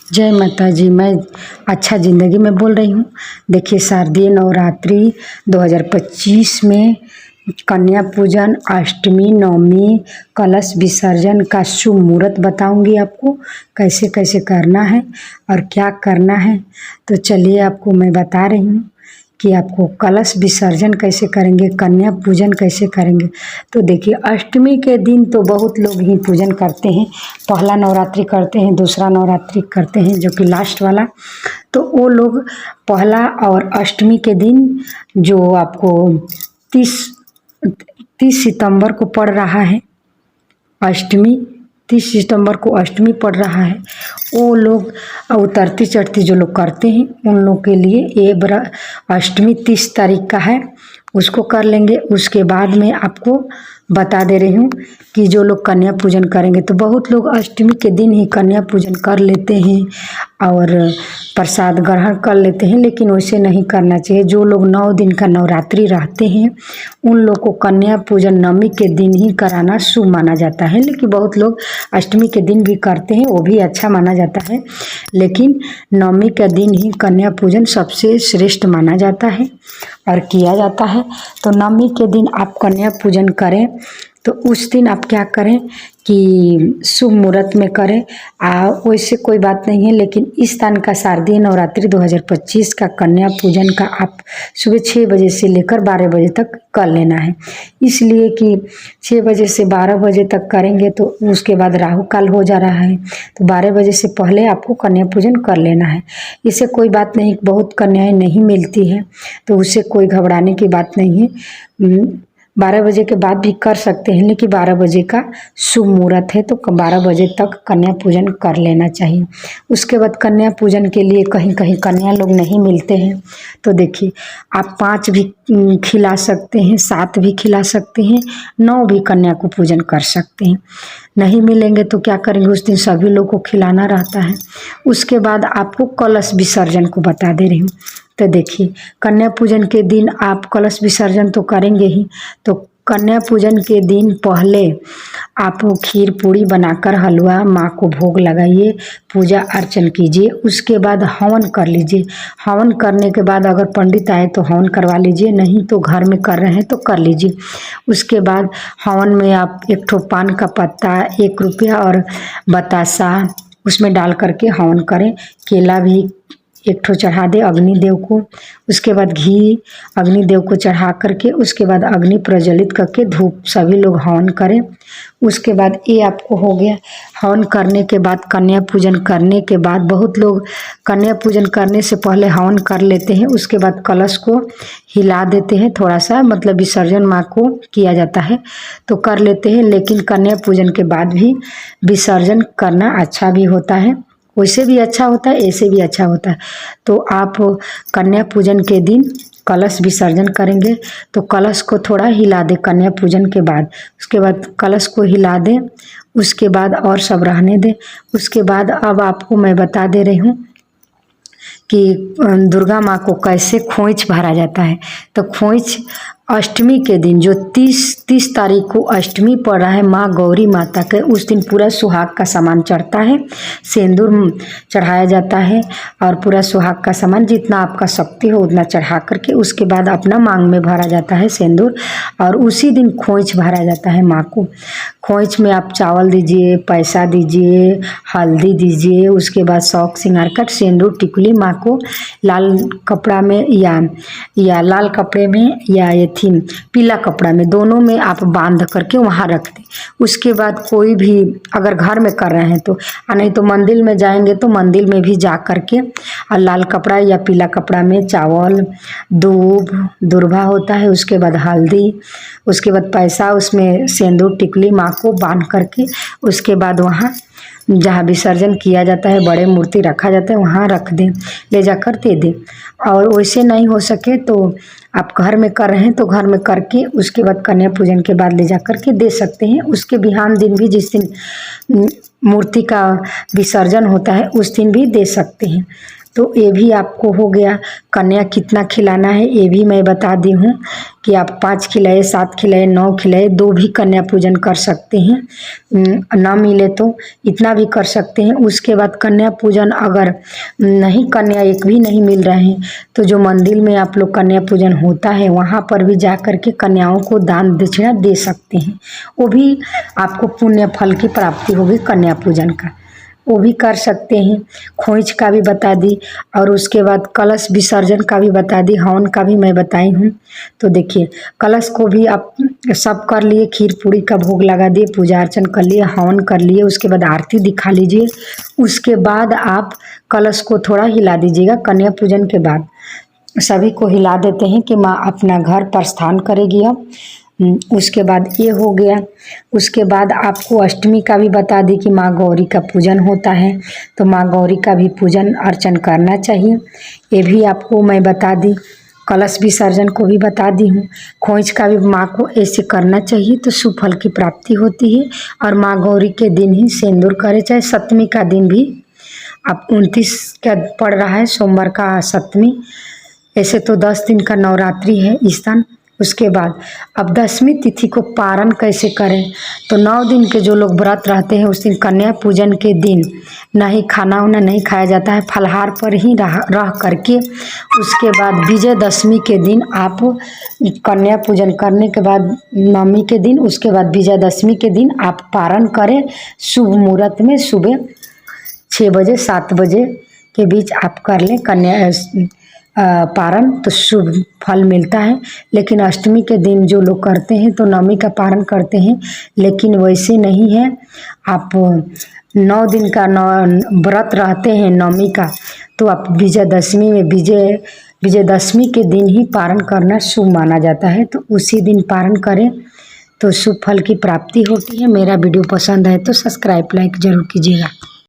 जय माता जी। मैं अच्छा ज़िंदगी में बोल रही हूँ। देखिए, शारदीय नवरात्रि 2025 में कन्या पूजन, अष्टमी, नवमी, कलश विसर्जन का शुभ मुहूर्त बताऊंगी आपको कैसे कैसे करना है और क्या करना है। तो चलिए आपको मैं बता रही हूँ कि आपको कलश विसर्जन कैसे करेंगे, कन्या पूजन कैसे करेंगे। तो देखिए, अष्टमी के दिन तो बहुत लोग ही पूजन करते हैं। पहला नवरात्रि करते हैं, दूसरा नवरात्रि करते हैं जो कि लास्ट वाला। तो वो लोग पहला और अष्टमी के दिन जो आपको 30 30 सितंबर को पड़ रहा है अष्टमी, 30 सितंबर को अष्टमी पड़ रहा है। वो लोग उतरती चढ़ती जो लोग करते हैं उन लोग के लिए ये अष्टमी 30 तारीख का है, उसको कर लेंगे। उसके बाद में आपको बता दे रही हूँ कि जो लोग कन्या पूजन करेंगे, तो बहुत लोग अष्टमी के दिन ही कन्या पूजन कर लेते हैं और प्रसाद ग्रहण कर लेते हैं, लेकिन वैसे नहीं करना चाहिए। जो लोग 9 दिन का नवरात्रि रहते हैं उन लोग को कन्या पूजन नवमी के दिन ही कराना शुभ माना जाता है, लेकिन बहुत लोग अष्टमी के दिन भी करते हैं, वो भी अच्छा माना जाता है। लेकिन नवमी के दिन ही कन्या पूजन सबसे श्रेष्ठ माना जाता है और किया जाता है। तो नवमी के दिन आप कन्या पूजन करें तो उस दिन आप क्या करें कि शुभ मुहूर्त में करें। वैसे कोई बात नहीं है, लेकिन इस स्थान का शारदीय नवरात्रि 2025 का कन्या पूजन का आप सुबह 6 बजे से लेकर 12 बजे तक कर लेना है। इसलिए कि 6 बजे से 12 बजे तक करेंगे तो उसके बाद राहु काल हो जा रहा है, तो 12 बजे से पहले आपको कन्या पूजन कर लेना है। इससे कोई बात नहीं, बहुत कन्याएं नहीं मिलती है तो उससे कोई घबराने की बात नहीं है। 12 बजे के बाद भी कर सकते हैं, लेकिन 12 बजे का शुभ मुहूर्त है तो 12 बजे तक कन्या पूजन कर लेना चाहिए। उसके बाद कन्या पूजन के लिए कहीं कहीं कन्या लोग नहीं मिलते हैं, तो देखिए आप 5 भी खिला सकते हैं, 7 भी खिला सकते हैं, 9 भी कन्या को पूजन कर सकते हैं। नहीं मिलेंगे तो क्या करेंगे, उस दिन सभी लोग को खिलाना रहता है। उसके बाद आपको कलश विसर्जन को बता दे रही हूँ। तो देखिए, कन्या पूजन के दिन आप कलश विसर्जन तो करेंगे ही, तो कन्या पूजन के दिन पहले आप खीर पूड़ी बनाकर हलवा माँ को भोग लगाइए, पूजा अर्चन कीजिए। उसके बाद हवन कर लीजिए। हवन करने के बाद अगर पंडित आए तो हवन करवा लीजिए, नहीं तो घर में कर रहे हैं तो कर लीजिए। उसके बाद हवन में आप 1 ठो पान का पत्ता, 1 रुपया और बतासा उसमें डाल करके हवन करें। केला भी 1 ठो चढ़ा दे अग्निदेव को। उसके बाद घी अग्निदेव को चढ़ा करके उसके बाद अग्नि प्रज्वलित करके धूप सभी लोग हवन करें। उसके बाद ये आपको हो गया। हवन करने के बाद कन्या पूजन करने के बाद बहुत लोग कन्या पूजन करने से पहले हवन कर लेते हैं, उसके बाद कलश को हिला देते हैं थोड़ा सा, मतलब विसर्जन माँ को किया जाता है तो कर लेते हैं। लेकिन कन्या पूजन के बाद भी विसर्जन करना अच्छा भी होता है, वैसे भी अच्छा होता है, ऐसे भी अच्छा होता है। तो आप कन्या पूजन के दिन कलश विसर्जन करेंगे तो कलश को थोड़ा हिला दें कन्या पूजन के बाद। उसके बाद कलश को हिला दें, उसके बाद और सब रहने दें। उसके बाद अब आपको मैं बता दे रही हूँ कि दुर्गा माँ को कैसे खोइच भरा जाता है। तो खोइच अष्टमी के दिन जो 30 तारीख को अष्टमी पड़ रहा है माँ गौरी माता के, उस दिन पूरा सुहाग का सामान चढ़ता है, सिंदूर चढ़ाया जाता है और पूरा सुहाग का सामान जितना आपका शक्ति हो उतना चढ़ा करके उसके बाद अपना मांग में भरा जाता है सिंदूर, और उसी दिन खोइच भरा जाता है माँ को। खोइच में आप चावल दीजिए, पैसा दीजिए, हल्दी दीजिए, उसके बाद शौक श्रृंगार का सिंदूर टिकुली माँ को लाल कपड़ा में या लाल कपड़े में या ये थी पीला कपड़ा में, दोनों में आप बांध करके वहाँ रख दें। उसके बाद कोई भी अगर घर में कर रहे हैं तो, नहीं तो मंदिर में जाएंगे तो मंदिर में भी जा करके और लाल कपड़ा या पीला कपड़ा में चावल, दूब, दुर्वा होता है, उसके बाद हल्दी, उसके बाद पैसा, उसमें सिंदूर टिकुली माँ को बांध करके उसके बाद वहाँ जहाँ विसर्जन किया जाता है, बड़े मूर्ति रखा जाता है, वहाँ रख दें, ले जाकर दे दें। और वैसे नहीं हो सके तो आप घर में कर रहे हैं तो घर में करके उसके बाद कन्या पूजन के बाद ले जा करके दे सकते हैं। उसके बिहान दिन भी जिस दिन मूर्ति का विसर्जन होता है उस दिन भी दे सकते हैं। तो ये भी आपको हो गया। कन्या कितना खिलाना है ये भी मैं बता दी हूँ कि आप 5 खिलाए, 7 खिलाए, 9 खिलाए, 2 भी कन्या पूजन कर सकते हैं। ना मिले तो इतना भी कर सकते हैं। उसके बाद कन्या पूजन अगर नहीं, कन्या एक भी नहीं मिल रहे हैं तो जो मंदिर में आप लोग कन्या पूजन होता है वहाँ पर भी जा कर के कन्याओं को दान दक्षिणा दे सकते हैं। वो भी आपको पुण्य फल की प्राप्ति होगी कन्या पूजन का, वो भी कर सकते हैं। खोइच का भी बता दी और उसके बाद कलश विसर्जन का भी बता दी, हवन का भी मैं बताई हूँ। तो देखिए कलश को भी आप सब कर लिए, खीर पूरी का भोग लगा दिए, पूजा अर्चन कर लिए, हवन कर लिए, उसके बाद आरती दिखा लीजिए। उसके बाद आप कलश को थोड़ा हिला दीजिएगा। कन्या पूजन के बाद सभी को हिला देते हैं कि माँ अपना घर प्रस्थान करेगी अब। उसके बाद ये हो गया। उसके बाद आपको अष्टमी का भी बता दी कि माँ गौरी का पूजन होता है, तो माँ गौरी का भी पूजन अर्चन करना चाहिए, ये भी आपको मैं बता दी। कलश विसर्जन को भी बता दी हूँ। खोइच का भी माँ को ऐसे करना चाहिए तो शुभ फल की प्राप्ति होती है। और माँ गौरी के दिन ही सिंदूर करे, चाहे सप्तमी का दिन भी। अब 29 का पड़ रहा है सोमवार का सप्तमी, ऐसे तो 10 दिन का नवरात्रि है इस दिन। उसके बाद अब 10वीं तिथि को पारण कैसे करें, तो 9 दिन के जो लोग व्रत रहते हैं उस दिन कन्या पूजन के दिन नहीं खाना वाना नहीं खाया जाता है, फलाहार पर ही रह करके उसके बाद विजयदशमी के दिन आप कन्या पूजन करने के बाद नवमी के दिन, उसके बाद विजयदशमी के दिन आप पारण करें शुभ मुहूर्त में, सुबह 6 बजे 7 बजे के बीच आप कर लें कन्या पारण, तो शुभ फल मिलता है। लेकिन अष्टमी के दिन जो लोग करते हैं तो नवमी का पारण करते हैं, लेकिन वैसे नहीं है। आप 9 दिन का व्रत रहते हैं नवमी का, तो आप विजयदशमी में विजयदशमी के दिन ही पारण करना शुभ माना जाता है, तो उसी दिन पारण करें तो शुभ फल की प्राप्ति होती है। मेरा वीडियो पसंद है तो सब्सक्राइब लाइक जरूर कीजिएगा।